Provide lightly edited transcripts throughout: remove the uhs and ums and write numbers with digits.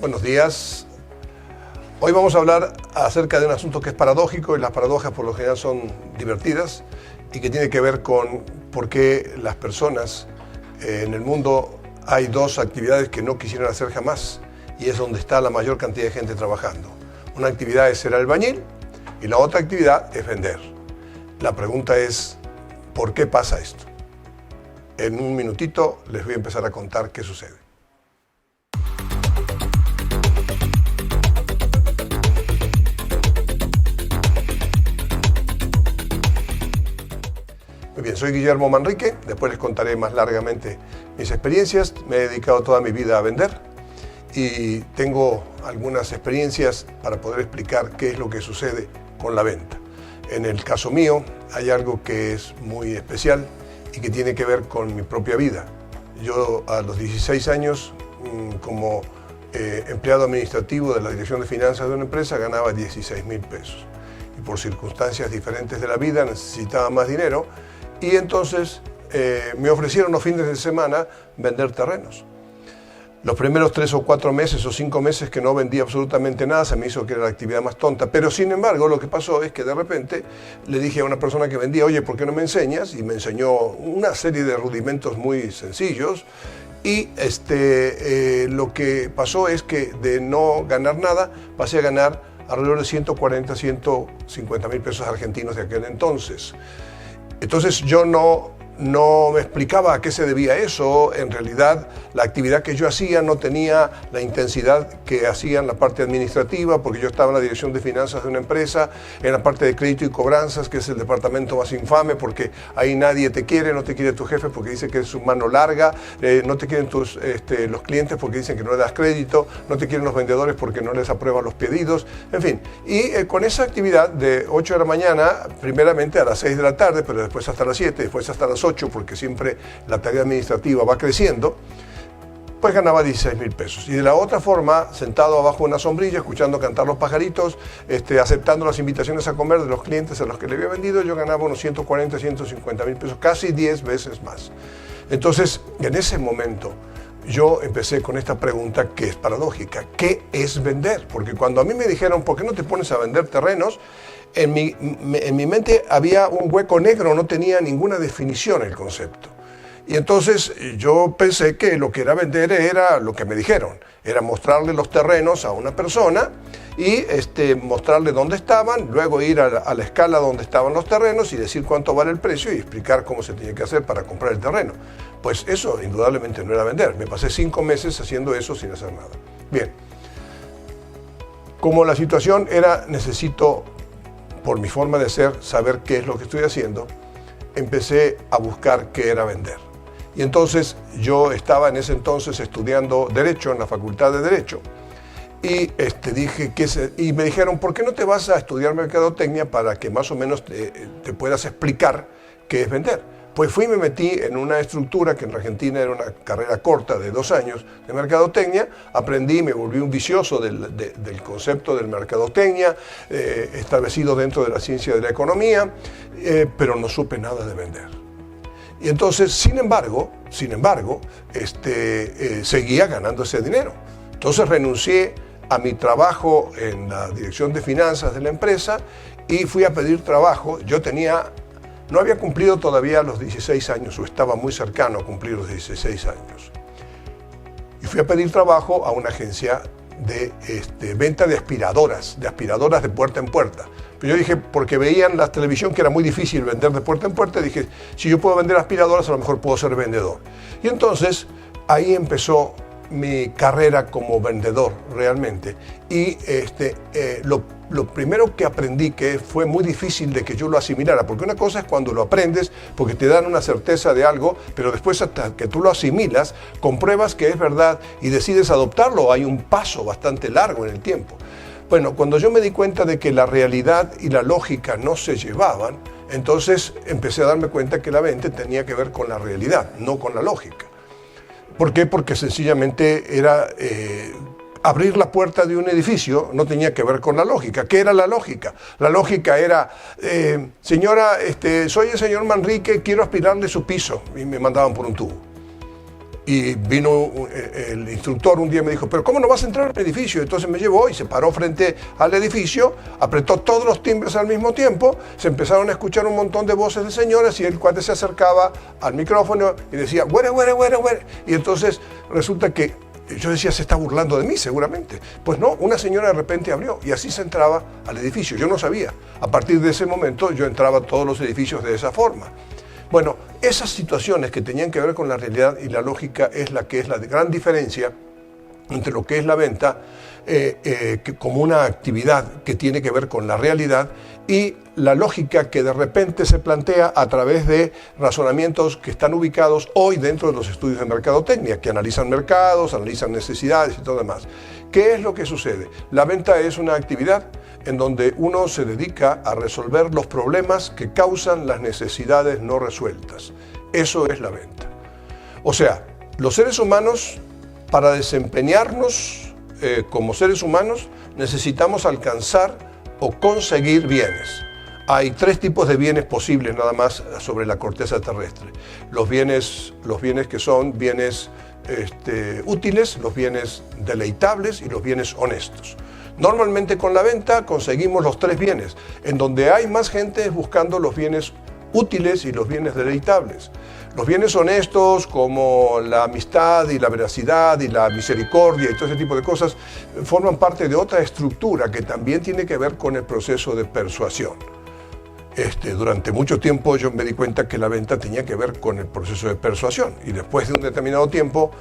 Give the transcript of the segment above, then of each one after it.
Buenos días. Hoy vamos a hablar acerca de un asunto que es paradójico, y las paradojas por lo general son divertidas, y que tiene que ver con por qué las personas en el mundo hay dos actividades que no quisieran hacer jamás, y es donde está la mayor cantidad de gente trabajando. Una actividad es ser albañil y la otra actividad es vender. La pregunta es, ¿por qué pasa esto? En un minutito les voy a empezar a contar qué sucede. Muy bien, soy Guillermo Manrique, después les contaré más largamente mis experiencias. Me he dedicado toda mi vida a vender y tengo algunas experiencias para poder explicar qué es lo que sucede con la venta. En el caso mío hay algo que es muy especial y que tiene que ver con mi propia vida. Yo a los 16 años, como empleado administrativo de la Dirección de Finanzas de una empresa, ganaba 16.000 pesos. Y por circunstancias diferentes de la vida necesitaba más dinero y entonces me ofrecieron los fines de semana vender terrenos. Los primeros 3 o 4 meses o 5 meses que no vendí absolutamente nada, se me hizo que era la actividad más tonta. Pero sin embargo, lo que pasó es que de repente le dije a una persona que vendía, oye, ¿por qué no me enseñas? Y me enseñó una serie de rudimentos muy sencillos. Y lo que pasó es que de no ganar nada, pasé a ganar alrededor de 140, 150 mil pesos argentinos de aquel entonces. Entonces yo no me explicaba a qué se debía eso. En realidad, la actividad que yo hacía no tenía la intensidad que hacía en la parte administrativa, porque yo estaba en la dirección de finanzas de una empresa, en la parte de crédito y cobranzas, que es el departamento más infame, porque ahí nadie te quiere, no te quiere tu jefe porque dice que es su mano larga, no te quieren los clientes porque dicen que no le das crédito, no te quieren los vendedores porque no les aprueban los pedidos, en fin. Y con esa actividad de 8 de la mañana, primeramente a las 6 de la tarde, pero después hasta las 7, después hasta las 8, porque siempre la tarea administrativa va creciendo, pues ganaba 16.000 pesos. Y de la otra forma, sentado abajo de una sombrilla, escuchando cantar los pajaritos, aceptando las invitaciones a comer de los clientes a los que le había vendido, yo ganaba unos 140, 150 mil pesos, casi 10 veces más. Entonces, en ese momento, yo empecé con esta pregunta que es paradójica. ¿Qué es vender? Porque cuando a mí me dijeron, ¿por qué no te pones a vender terrenos? En mi mente había un hueco negro, no tenía ninguna definición el concepto. Y entonces yo pensé que lo que era vender era lo que me dijeron, era mostrarle los terrenos a una persona y mostrarle dónde estaban, luego ir a la escala donde estaban los terrenos y decir cuánto vale el precio y explicar cómo se tenía que hacer para comprar el terreno. Pues eso indudablemente no era vender. Me pasé 5 meses haciendo eso sin hacer nada. Bien, como la situación era necesito, por mi forma de ser, saber qué es lo que estoy haciendo, empecé a buscar qué era vender. Y entonces yo estaba en ese entonces estudiando Derecho en la Facultad de Derecho y y me dijeron, ¿por qué no te vas a estudiar Mercadotecnia para que más o menos te puedas explicar qué es vender? Pues fui y me metí en una estructura que en Argentina era una carrera corta de 2 años de mercadotecnia, aprendí, me volví un vicioso del concepto del mercadotecnia, establecido dentro de la ciencia de la economía, pero no supe nada de vender. Y entonces, sin embargo, seguía ganando ese dinero. Entonces renuncié a mi trabajo en la dirección de finanzas de la empresa y fui a pedir trabajo. No había cumplido todavía los 16 años, o estaba muy cercano a cumplir los 16 años. Y fui a pedir trabajo a una agencia de venta de aspiradoras de puerta en puerta. Pero yo dije, porque veían la televisión que era muy difícil vender de puerta en puerta, dije, si yo puedo vender aspiradoras, a lo mejor puedo ser vendedor. Y entonces, ahí empezó mi carrera como vendedor, realmente. Y lo primero que aprendí, que fue muy difícil de que yo lo asimilara, porque una cosa es cuando lo aprendes, porque te dan una certeza de algo, pero después hasta que tú lo asimilas, compruebas que es verdad y decides adoptarlo, hay un paso bastante largo en el tiempo. Bueno, cuando yo me di cuenta de que la realidad y la lógica no se llevaban, entonces empecé a darme cuenta que la venta tenía que ver con la realidad, no con la lógica. ¿Por qué? Porque sencillamente era abrir la puerta de un edificio, no tenía que ver con la lógica. ¿Qué era la lógica? La lógica era, señora, soy el señor Manrique, quiero aspirarle su piso. Y me mandaban por un tubo. Y vino el instructor un día y me dijo, pero ¿cómo no vas a entrar al edificio? Entonces me llevó y se paró frente al edificio, apretó todos los timbres al mismo tiempo, se empezaron a escuchar un montón de voces de señoras y el cuate se acercaba al micrófono y decía, güere, güere, güere, güere. Y entonces resulta que yo decía, se está burlando de mí seguramente. Pues no, una señora de repente abrió y así se entraba al edificio. Yo no sabía. A partir de ese momento yo entraba a todos los edificios de esa forma. Bueno, esas situaciones que tenían que ver con la realidad y la lógica es la gran diferencia entre lo que es la venta como una actividad que tiene que ver con la realidad y la lógica que de repente se plantea a través de razonamientos que están ubicados hoy dentro de los estudios de mercadotecnia, que analizan mercados, analizan necesidades y todo demás. ¿Qué es lo que sucede? La venta es una actividad en donde uno se dedica a resolver los problemas que causan las necesidades no resueltas. Eso es la venta. O sea, los seres humanos, para desempeñarnos como seres humanos, necesitamos alcanzar o conseguir bienes. Hay 3 tipos de bienes posibles nada más sobre la corteza terrestre. Los bienes que son bienes útiles, los bienes deleitables y los bienes honestos. Normalmente con la venta conseguimos los 3 bienes. En donde hay más gente es buscando los bienes útiles y los bienes deleitables. Los bienes honestos como la amistad y la veracidad y la misericordia y todo ese tipo de cosas forman parte de otra estructura que también tiene que ver con el proceso de persuasión. Durante mucho tiempo yo me di cuenta que la venta tenía que ver con el proceso de persuasión y después de un determinado tiempo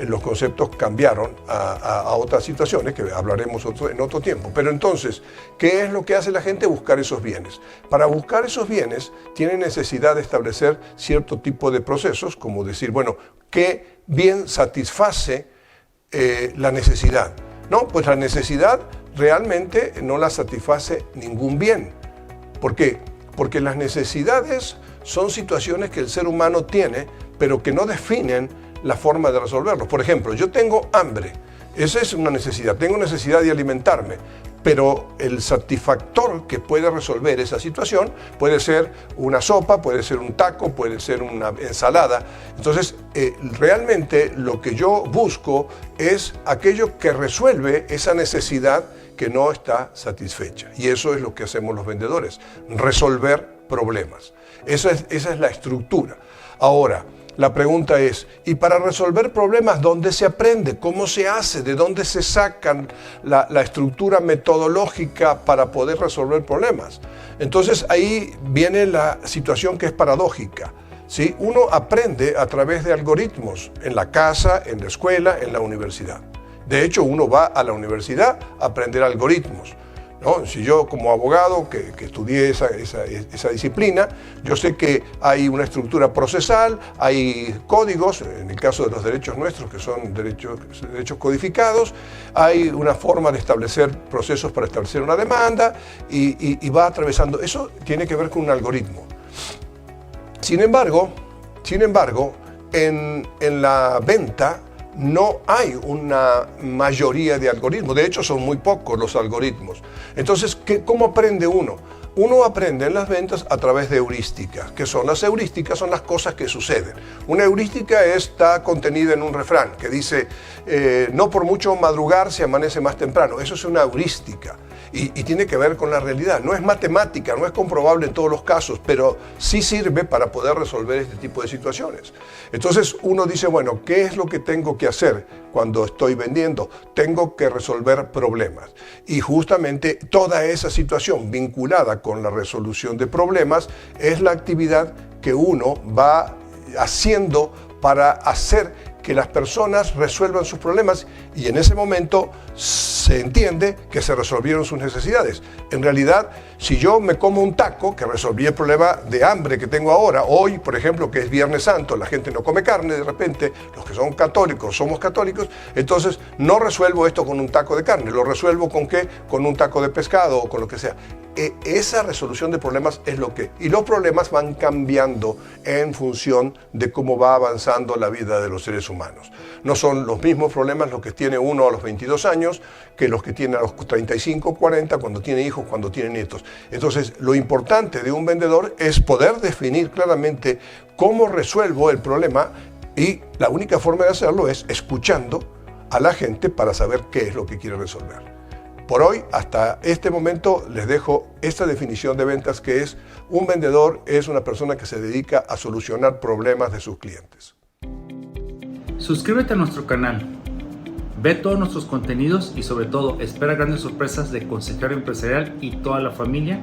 los conceptos cambiaron a otras situaciones que hablaremos en otro tiempo. Pero entonces, ¿qué es lo que hace la gente? Buscar esos bienes. Para buscar esos bienes tiene necesidad de establecer cierto tipo de procesos, como decir, bueno, ¿qué bien satisface la necesidad? No, pues la necesidad realmente no la satisface ningún bien. ¿Por qué? Porque las necesidades son situaciones que el ser humano tiene, pero que no definen la forma de resolverlos. Por ejemplo, yo tengo hambre, esa es una necesidad, tengo necesidad de alimentarme, pero el satisfactor que puede resolver esa situación puede ser una sopa, puede ser un taco, puede ser una ensalada. Entonces, realmente lo que yo busco es aquello que resuelve esa necesidad que no está satisfecha. Y eso es lo que hacemos los vendedores, resolver problemas. Esa es la estructura. Ahora, la pregunta es, ¿y para resolver problemas dónde se aprende? ¿Cómo se hace? ¿De dónde se sacan la estructura metodológica para poder resolver problemas? Entonces ahí viene la situación que es paradójica. ¿Sí? Uno aprende a través de algoritmos en la casa, en la escuela, en la universidad. De hecho, uno va a la universidad a aprender algoritmos, ¿no? Si yo como abogado que estudié esa disciplina, yo sé que hay una estructura procesal, hay códigos, en el caso de los derechos nuestros que son derechos codificados, hay una forma de establecer procesos para establecer una demanda y va atravesando. Eso tiene que ver con un algoritmo. Sin embargo, en la venta no hay una mayoría de algoritmos, de hecho son muy pocos los algoritmos. Entonces, ¿cómo aprende uno? Uno aprende en las ventas a través de heurísticas. ¿Qué son las heurísticas? Son las cosas que suceden. Una heurística está contenida en un refrán que dice, no por mucho madrugar se amanece más temprano. Eso es una heurística. Y tiene que ver con la realidad. No es matemática, no es comprobable en todos los casos, pero sí sirve para poder resolver este tipo de situaciones. Entonces uno dice, bueno, ¿qué es lo que tengo que hacer cuando estoy vendiendo? Tengo que resolver problemas. Y justamente toda esa situación vinculada con la resolución de problemas es la actividad que uno va haciendo para hacer que las personas resuelvan sus problemas y en ese momento se entiende que se resolvieron sus necesidades. En realidad, si yo me como un taco, que resolví el problema de hambre que tengo ahora, hoy, por ejemplo, que es Viernes Santo, la gente no come carne, de repente, los que son católicos, somos católicos, entonces no resuelvo esto con un taco de carne, lo resuelvo ¿con qué? Con un taco de pescado o con lo que sea. Esa resolución de problemas es lo que... Y los problemas van cambiando en función de cómo va avanzando la vida de los seres humanos. No son los mismos problemas los que tiene uno a los 22 años que los que tiene a los 35, 40, cuando tiene hijos, cuando tiene nietos. Entonces, lo importante de un vendedor es poder definir claramente cómo resuelvo el problema Y la única forma de hacerlo es escuchando a la gente para saber qué es lo que quiere resolver. Por hoy, hasta este momento, les dejo esta definición de ventas, que es: un vendedor es una persona que se dedica a solucionar problemas de sus clientes. Suscríbete a nuestro canal, ve todos nuestros contenidos y sobre todo espera grandes sorpresas de Consejero Empresarial y toda la familia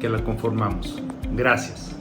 que la conformamos. Gracias.